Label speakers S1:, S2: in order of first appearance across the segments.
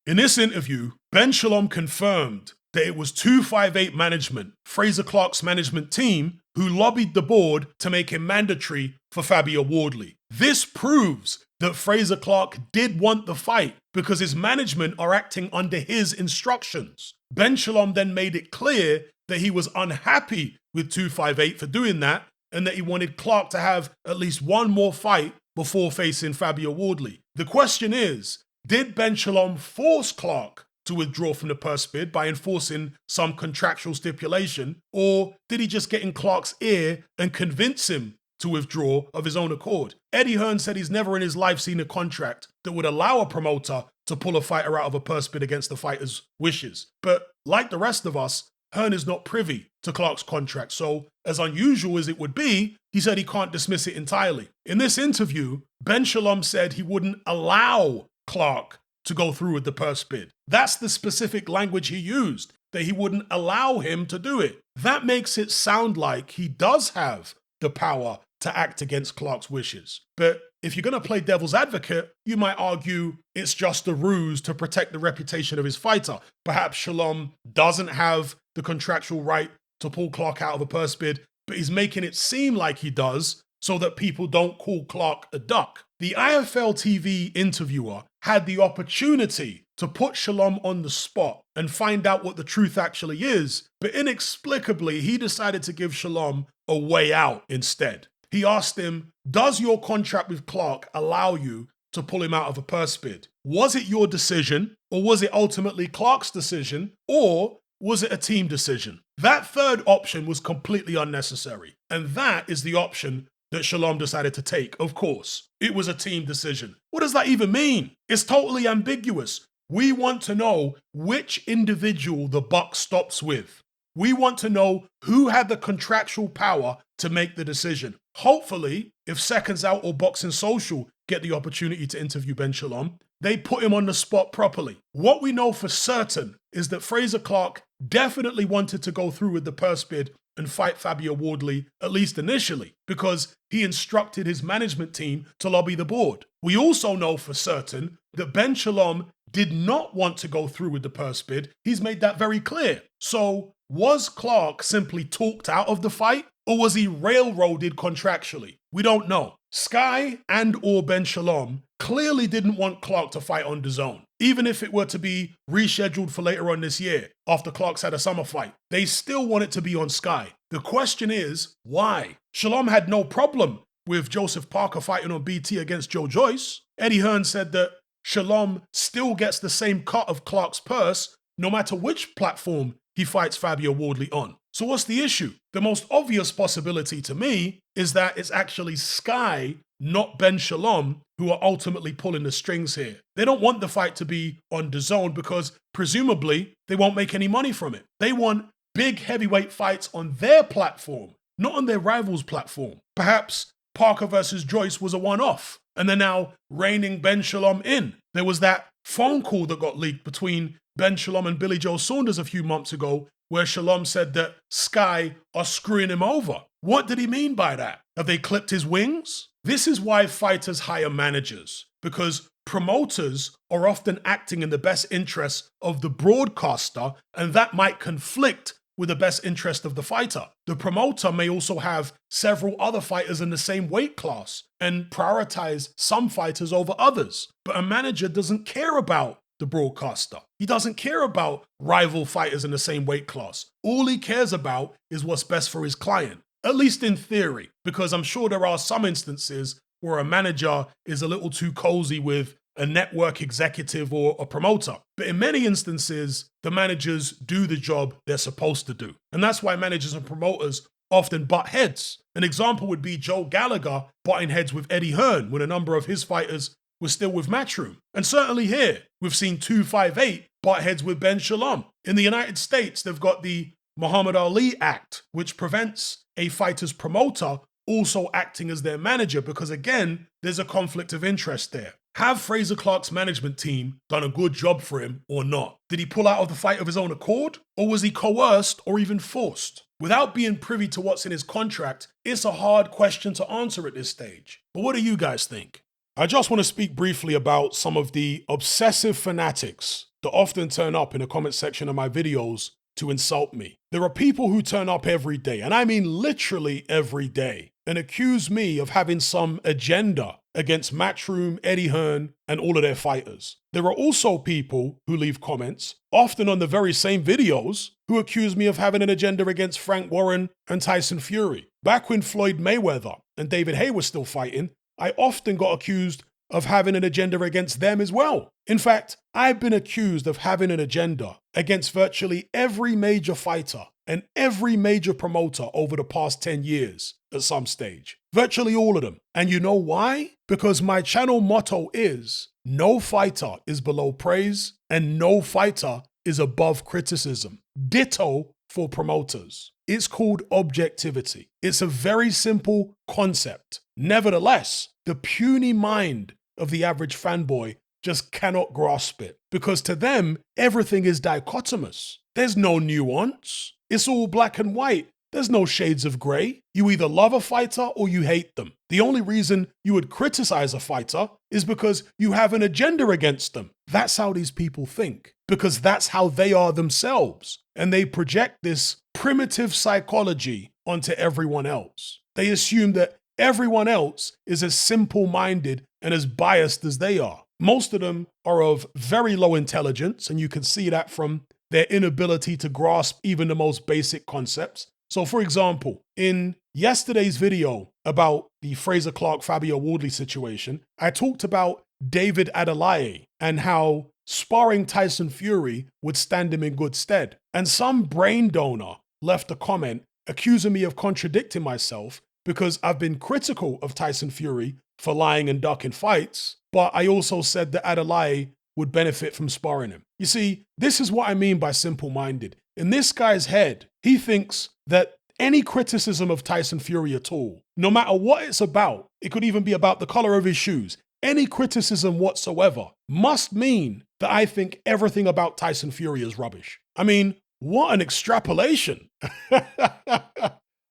S1: In this interview, Ben Shalom confirmed that it was 258 management, Frazer Clarke's management team, who lobbied the board to make him mandatory for Fabio Wardley. This proves that Frazer Clarke did want the fight because his management are acting under his instructions. Ben Shalom then made it clear that he was unhappy with 258 for doing that and that he wanted Clarke to have at least one more fight before facing Fabio Wardley. The question is, did Ben Shalom force Clarke to withdraw from the purse bid by enforcing some contractual stipulation, or did he just get in Clarke's ear and convince him to withdraw of his own accord? Eddie Hearn said he's never in his life seen a contract that would allow a promoter to pull a fighter out of a purse bid against the fighter's wishes. But like the rest of us, Hearn is not privy to Clarke's contract, so as unusual as it would be, he said he can't dismiss it entirely. In this interview, Ben Shalom said he wouldn't allow Clarke to go through with the purse bid. That's the specific language he used, that he wouldn't allow him to do it. That makes it sound like he does have the power to act against Clarke's wishes. But if you're going to play devil's advocate, you might argue it's just a ruse to protect the reputation of his fighter. Perhaps Shalom doesn't have the contractual right to pull Clarke out of a purse bid, but he's making it seem like he does so that people don't call Clarke a duck. The IFL TV interviewer had the opportunity to put Shalom on the spot and find out what the truth actually is, but inexplicably, he decided to give Shalom a way out instead. He asked him, does your contract with Clarke allow you to pull him out of a purse bid? Was it your decision, or was it ultimately Clarke's decision, or was it a team decision? That third option was completely unnecessary, and that is the option that Shalom decided to take. Of course, it was a team decision. What does that even mean? It's totally ambiguous. We want to know which individual the buck stops with. We want to know who had the contractual power to make the decision. Hopefully, if Seconds Out or Boxing Social get the opportunity to interview Ben Shalom, they put him on the spot properly. What we know for certain is that Frazer Clarke definitely wanted to go through with the purse bid and fight Fabio Wardley, at least initially, because he instructed his management team to lobby the board. We also know for certain that Ben Shalom did not want to go through with the purse bid. He's made that very clear. So was Clarke simply talked out of the fight, or was he railroaded contractually? We don't know. Sky and or Ben Shalom clearly didn't want Clarke to fight on DAZN, even if it were to be rescheduled for later on this year, after Clarke's had a summer fight. They still want it to be on Sky. The question is, why? Shalom had no problem with Joseph Parker fighting on BT against Joe Joyce. Eddie Hearn said that Shalom still gets the same cut of Clarke's purse, no matter which platform he fights Fabio Wardley on. So what's the issue? The most obvious possibility to me is that it's actually Sky, not Ben Shalom, who are ultimately pulling the strings here. They don't want the fight to be on DAZN because presumably they won't make any money from it. They want big heavyweight fights on their platform, not on their rival's platform. Perhaps Parker versus Joyce was a one-off, and they're now reining Ben Shalom in. There was that phone call that got leaked between Ben Shalom and Billy Joe Saunders a few months ago, where Shalom said that Sky are screwing him over. What did he mean by that? Have they clipped his wings? This is why fighters hire managers, because promoters are often acting in the best interest of the broadcaster, and that might conflict with the best interest of the fighter. The promoter may also have several other fighters in the same weight class and prioritize some fighters over others. But a manager doesn't care about the broadcaster. He doesn't care about rival fighters in the same weight class. All he cares about is what's best for his client, at least in theory, because I'm sure there are some instances where a manager is a little too cozy with a network executive or a promoter. But in many instances, the managers do the job they're supposed to do. And that's why managers and promoters often butt heads. An example would be Joe Gallagher butting heads with Eddie Hearn when a number of his fighters were still with Matchroom. And certainly here, we've seen 258 butt heads with Ben Shalom. In the United States, they've got the Muhammad Ali Act, which prevents a fighter's promoter also acting as their manager because, again, there's a conflict of interest there. Have Frazer Clarke's management team done a good job for him or not? Did he pull out of the fight of his own accord? Or was he coerced or even forced? Without being privy to what's in his contract, it's a hard question to answer at this stage. But what do you guys think? I just want to speak briefly about some of the obsessive fanatics that often turn up in the comment section of my videos to insult me. There are people who turn up every day, and I mean literally every day, and accuse me of having some agenda against Matchroom, Eddie Hearn, and all of their fighters. There are also people who leave comments, often on the very same videos, who accuse me of having an agenda against Frank Warren and Tyson Fury. Back when Floyd Mayweather and David Haye were still fighting, I often got accused of having an agenda against them as well. In fact, I've been accused of having an agenda against virtually every major fighter and every major promoter over the past 10 years at some stage. Virtually all of them. And you know why? Because my channel motto is, no fighter is below praise and no fighter is above criticism. Ditto for promoters. It's called objectivity. It's a very simple concept. Nevertheless, the puny mind of the average fanboy just cannot grasp it, because to them, everything is dichotomous. There's no nuance. It's all black and white. There's no shades of gray. You either love a fighter or you hate them. The only reason you would criticize a fighter is because you have an agenda against them. That's how these people think, because that's how they are themselves. And they project this primitive psychology onto everyone else. They assume that everyone else is as simple-minded and as biased as they are. Most of them are of very low intelligence, and you can see that from their inability to grasp even the most basic concepts. So for example, in yesterday's video about the Clarke-Fabio Wardley situation, I talked about David Adelaide and how sparring Tyson Fury would stand him in good stead. And some brain donor left a comment accusing me of contradicting myself because I've been critical of Tyson Fury for lying and ducking fights, but I also said that Adelaide would benefit from sparring him. You see, this is what I mean by simple-minded. In this guy's head, he thinks that any criticism of Tyson Fury at all, no matter what it's about, it could even be about the color of his shoes, any criticism whatsoever must mean that I think everything about Tyson Fury is rubbish. I mean, what an extrapolation.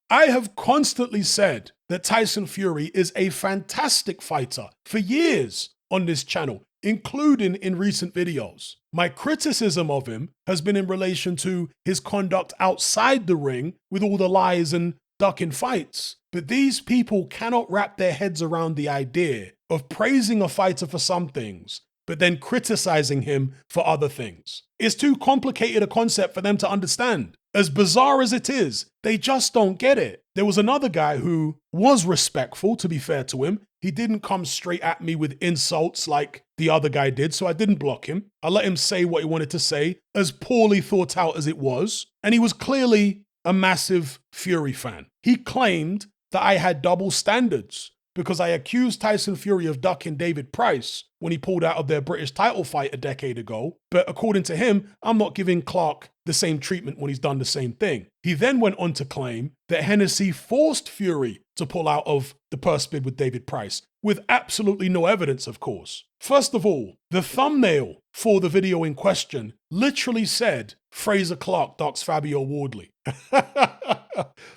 S1: I have constantly said that Tyson Fury is a fantastic fighter for years on this channel, including in recent videos. My criticism of him has been in relation to his conduct outside the ring with all the lies and ducking fights. But these people cannot wrap their heads around the idea of praising a fighter for some things, but then criticizing him for other things. It's too complicated a concept for them to understand. As bizarre as it is, they just don't get it. There was another guy who was respectful, to be fair to him. He didn't come straight at me with insults like the other guy did, so I didn't block him. I let him say what he wanted to say, as poorly thought out as it was. And he was clearly a massive Fury fan. He claimed that I had double standards because I accused Tyson Fury of ducking David Price when he pulled out of their British title fight a decade ago. But according to him, I'm not giving Clarke the same treatment when he's done the same thing. He then went on to claim that Hennessy forced Fury to pull out of the purse bid with David Price, with absolutely no evidence, of course. First of all, the thumbnail for the video in question literally said, Clarke ducks Fabio Wardley.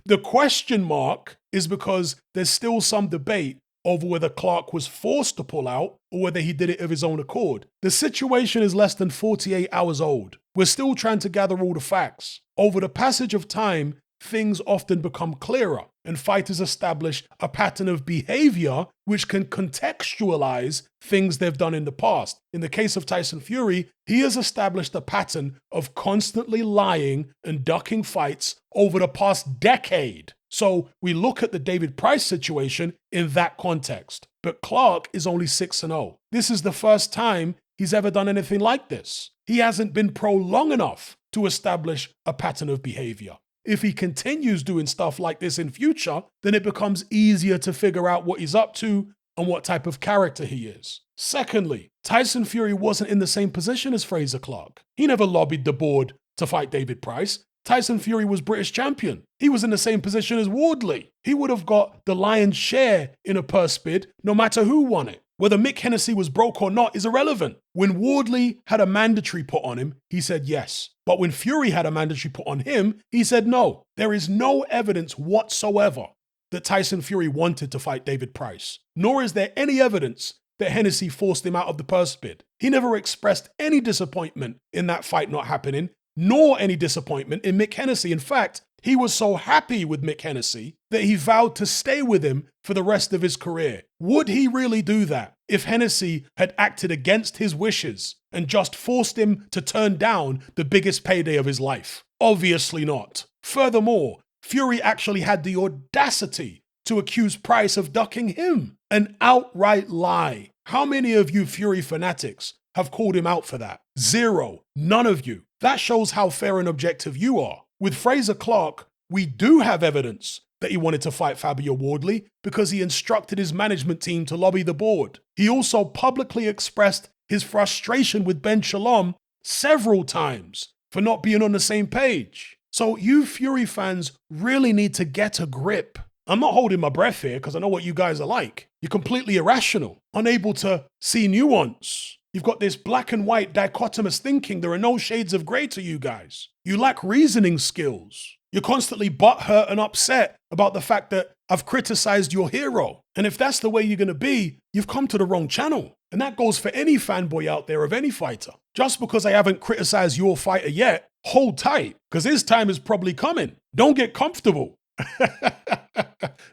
S1: The question mark is because there's still some debate over whether Clarke was forced to pull out or whether he did it of his own accord. The situation is less than 48 hours old. We're still trying to gather all the facts. Over the passage of time, things often become clearer and fighters establish a pattern of behavior which can contextualize things they've done in the past. In the case of Tyson Fury, he has established a pattern of constantly lying and ducking fights over the past decade. So we look at the David Price situation in that context. But Clarke is only 6-0. This is the first time he's ever done anything like this. He hasn't been pro long enough to establish a pattern of behavior. If he continues doing stuff like this in future, then it becomes easier to figure out what he's up to and what type of character he is. Secondly, Tyson Fury wasn't in the same position as Clarke. He never lobbied the board to fight David Price. Tyson Fury was British champion. He was in the same position as Wardley. He would have got the lion's share in a purse bid no matter who won it. Whether Mick Hennessy was broke or not is irrelevant. When Wardley had a mandatory put on him, he said yes. But when Fury had a mandatory put on him, he said no. There is no evidence whatsoever that Tyson Fury wanted to fight David Price, nor is there any evidence that Hennessy forced him out of the purse bid. He never expressed any disappointment in that fight not happening, nor any disappointment in Mick Hennessy. In fact, he was so happy with Mick Hennessy that he vowed to stay with him for the rest of his career. Would he really do that if Hennessy had acted against his wishes and just forced him to turn down the biggest payday of his life? Obviously not. Furthermore, Fury actually had the audacity to accuse Price of ducking him. An outright lie. How many of you Fury fanatics have called him out for that? Zero. None of you. That shows how fair and objective you are. With Fraser Clarke, we do have evidence that he wanted to fight Fabio Wardley because he instructed his management team to lobby the board. He also publicly expressed his frustration with Ben Shalom several times for not being on the same page. So you Fury fans really need to get a grip. I'm not holding my breath here because I know what you guys are like. You're completely irrational, unable to see nuance. You've got this black and white dichotomous thinking. There are no shades of grey to you guys. You lack reasoning skills. You're constantly butthurt and upset about the fact that I've criticized your hero. And if that's the way you're going to be, you've come to the wrong channel. And that goes for any fanboy out there of any fighter. Just because I haven't criticized your fighter yet, hold tight, because his time is probably coming. Don't get comfortable.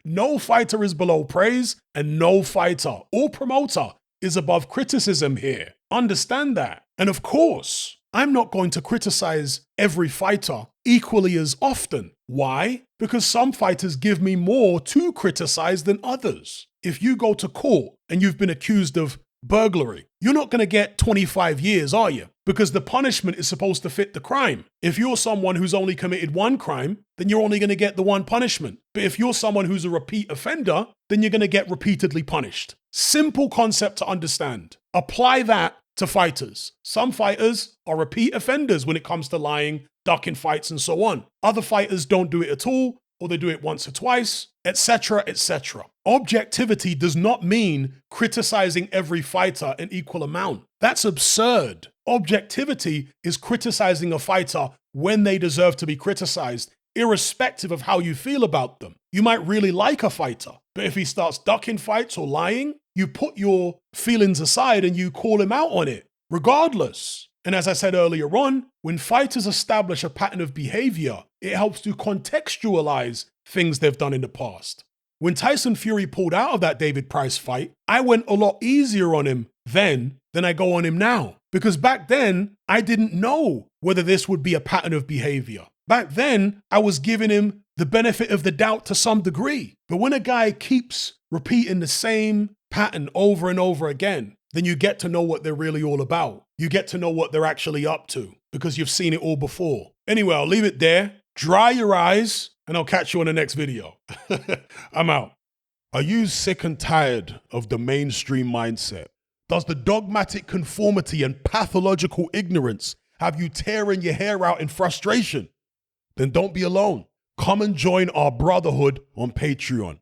S1: No fighter is below praise, and no fighter or promoter is above criticism here. Understand that. And of course, I'm not going to criticize every fighter equally as often. Why? Because some fighters give me more to criticize than others. If you go to court and you've been accused of burglary, you're not going to get 25 years, are you? Because the punishment is supposed to fit the crime. If you're someone who's only committed one crime, then you're only going to get the one punishment. But if you're someone who's a repeat offender, then you're going to get repeatedly punished. Simple concept to understand. Apply that to fighters. Some fighters are repeat offenders when it comes to lying, ducking fights, and so on. Other fighters don't do it at all, or they do it once or twice, etc., etc. Objectivity does not mean criticizing every fighter in equal amount. That's absurd. Objectivity is criticizing a fighter when they deserve to be criticized, irrespective of how you feel about them. You might really like a fighter, but if he starts ducking fights or lying, you put your feelings aside and you call him out on it, regardless. And as I said earlier on, when fighters establish a pattern of behavior, it helps to contextualize things they've done in the past. When Tyson Fury pulled out of that David Price fight, I went a lot easier on him then than I go on him now. Because back then, I didn't know whether this would be a pattern of behavior. Back then, I was giving him the benefit of the doubt to some degree. But when a guy keeps repeating the same pattern over and over again, then you get to know what they're really all about. You get to know what they're actually up to because you've seen it all before. Anyway, I'll leave it there. Dry your eyes and I'll catch you on the next video. I'm out. Are you sick and tired of the mainstream mindset? Does the dogmatic conformity and pathological ignorance have you tearing your hair out in frustration? Then don't be alone. Come and join our brotherhood on Patreon.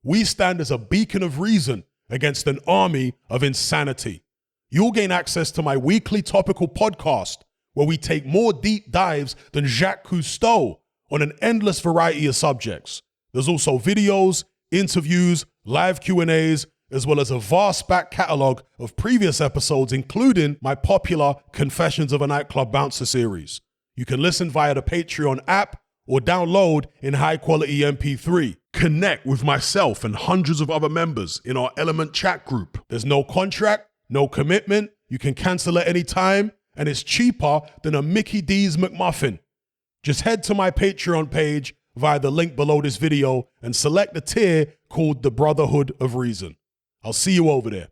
S1: We stand as a beacon of reason against an army of insanity. You'll gain access to my weekly topical podcast where we take more deep dives than Jacques Cousteau on an endless variety of subjects. There's also videos, interviews, live Q&As, as well as a vast back catalogue of previous episodes, including my popular Confessions of a Nightclub Bouncer series. You can listen via the Patreon app or download in high-quality MP3. Connect with myself and hundreds of other members in our Element chat group. There's no contract, no commitment, you can cancel at any time, and it's cheaper than a Mickey D's McMuffin. Just head to my Patreon page via the link below this video and select the tier called the Brotherhood of Reason. I'll see you over there.